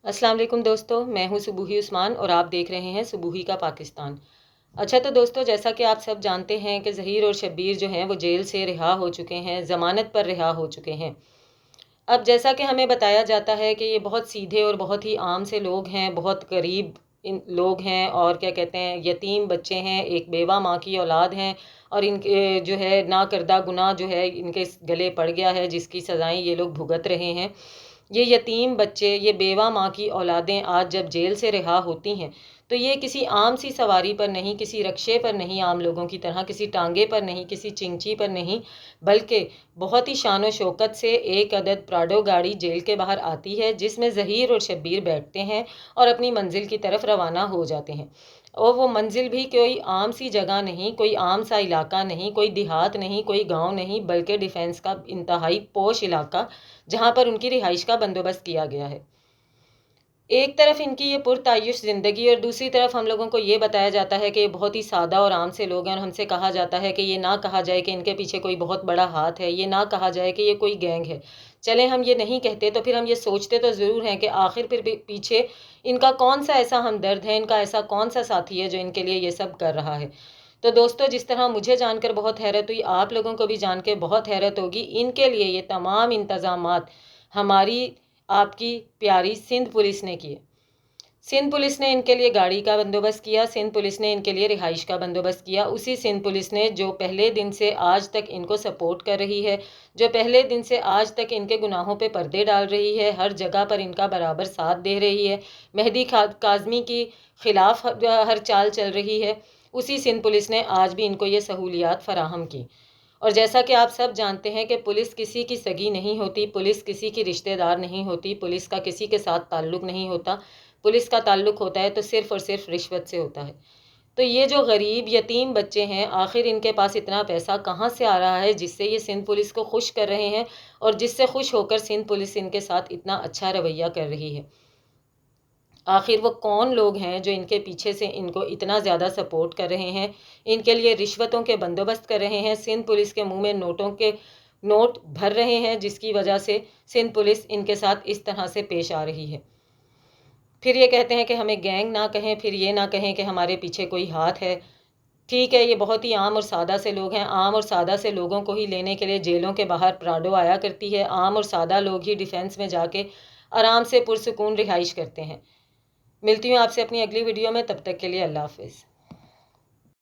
السلام علیکم دوستو، میں ہوں صبوحی عثمان اور آپ دیکھ رہے ہیں صبوحی کا پاکستان۔ اچھا تو دوستو، جیسا کہ آپ سب جانتے ہیں کہ ظہیر اور شبیر جو ہیں وہ جیل سے رہا ہو چکے ہیں، ضمانت پر رہا ہو چکے ہیں۔ اب جیسا کہ ہمیں بتایا جاتا ہے کہ یہ بہت سیدھے اور بہت ہی عام سے لوگ ہیں، بہت غریب لوگ ہیں، اور کیا کہتے ہیں، یتیم بچے ہیں، ایک بیوہ ماں کی اولاد ہیں، اور ان کے جو ہے نا کردہ گناہ جو ہے ان کے گلے پڑ گیا ہے، جس کی سزائیں یہ لوگ بھگت رہے ہیں۔ یہ یتیم بچے، یہ بیوہ ماں کی اولادیں آج جب جیل سے رہا ہوتی ہیں تو یہ کسی عام سی سواری پر نہیں، کسی رکشے پر نہیں، عام لوگوں کی طرح کسی ٹانگے پر نہیں، کسی چنگچی پر نہیں، بلکہ بہت ہی شان و شوکت سے ایک عدد پراڈو گاڑی جیل کے باہر آتی ہے، جس میں ظہیر اور شبیر بیٹھتے ہیں اور اپنی منزل کی طرف روانہ ہو جاتے ہیں۔ اور وہ منزل بھی کوئی عام سی جگہ نہیں، کوئی عام سا علاقہ نہیں، کوئی دیہات نہیں، کوئی گاؤں نہیں، بلکہ ڈیفنس کا انتہائی پوش علاقہ، جہاں پر ان کی رہائش کا بندوبست کیا گیا ہے۔ ایک طرف ان کی یہ پرتعیش زندگی اور دوسری طرف ہم لوگوں کو یہ بتایا جاتا ہے کہ یہ بہت ہی سادہ اور عام سے لوگ ہیں، اور ہم سے کہا جاتا ہے کہ یہ نہ کہا جائے کہ ان کے پیچھے کوئی بہت بڑا ہاتھ ہے، یہ نہ کہا جائے کہ یہ کوئی گینگ ہے۔ چلیں ہم یہ نہیں کہتے تو پھر ہم یہ سوچتے تو ضرور ہیں کہ آخر پھر پیچھے ان کا کون سا ایسا ہمدرد ہے، ان کا ایسا کون سا ساتھی ہے جو ان کے لیے یہ سب کر رہا ہے۔ تو دوستو، جس طرح مجھے جان کر بہت حیرت ہوئی، آپ لوگوں کو بھی جان کے بہت حیرت ہوگی۔ ان کے لیے یہ تمام انتظامات ہماری آپ کی پیاری سندھ پولیس نے کیے۔ سندھ پولیس نے ان کے لیے گاڑی کا بندوبست کیا، سندھ پولیس نے ان کے لیے رہائش کا بندوبست کیا، اسی سندھ پولیس نے جو پہلے دن سے آج تک ان کو سپورٹ کر رہی ہے، جو پہلے دن سے آج تک ان کے گناہوں پہ پردے ڈال رہی ہے، ہر جگہ پر ان کا برابر ساتھ دے رہی ہے، مہدی کاظمی کی خلاف ہر چال چل رہی ہے، اسی سندھ پولیس نے آج بھی ان کو یہ سہولیات فراہم کی۔ اور جیسا کہ آپ سب جانتے ہیں کہ پولیس کسی کی سگی نہیں ہوتی، پولیس کسی کی رشتہ دار نہیں ہوتی، پولیس کا کسی کے ساتھ تعلق نہیں ہوتا، پولیس کا تعلق ہوتا ہے تو صرف اور صرف رشوت سے ہوتا ہے۔ تو یہ جو غریب یتیم بچے ہیں، آخر ان کے پاس اتنا پیسہ کہاں سے آ رہا ہے جس سے یہ سندھ پولیس کو خوش کر رہے ہیں، اور جس سے خوش ہو کر سندھ پولیس ان کے ساتھ اتنا اچھا رویہ کر رہی ہے؟ آخر وہ کون لوگ ہیں جو ان کے پیچھے سے ان کو اتنا زیادہ سپورٹ کر رہے ہیں، ان کے لیے رشوتوں کے بندوبست کر رہے ہیں، سندھ پولیس کے منہ میں نوٹ بھر رہے ہیں، جس کی وجہ سے سندھ پولیس ان کے ساتھ اس طرح سے پیش آ رہی ہے؟ پھر یہ کہتے ہیں کہ ہمیں گینگ نہ کہیں، پھر یہ نہ کہیں کہ ہمارے پیچھے کوئی ہاتھ ہے۔ ٹھیک ہے، یہ بہت ہی عام اور سادہ سے لوگ ہیں، عام اور سادہ سے لوگوں کو ہی لینے کے لیے جیلوں کے باہر پراڈو آیا کرتی ہے، عام اور سادہ لوگ ہی ڈیفنس میں جا کے آرام سے پرسکون رہائش کرتے ہیں۔ ملتی ہوں آپ سے اپنی اگلی ویڈیو میں، تب تک کے لیے اللہ حافظ۔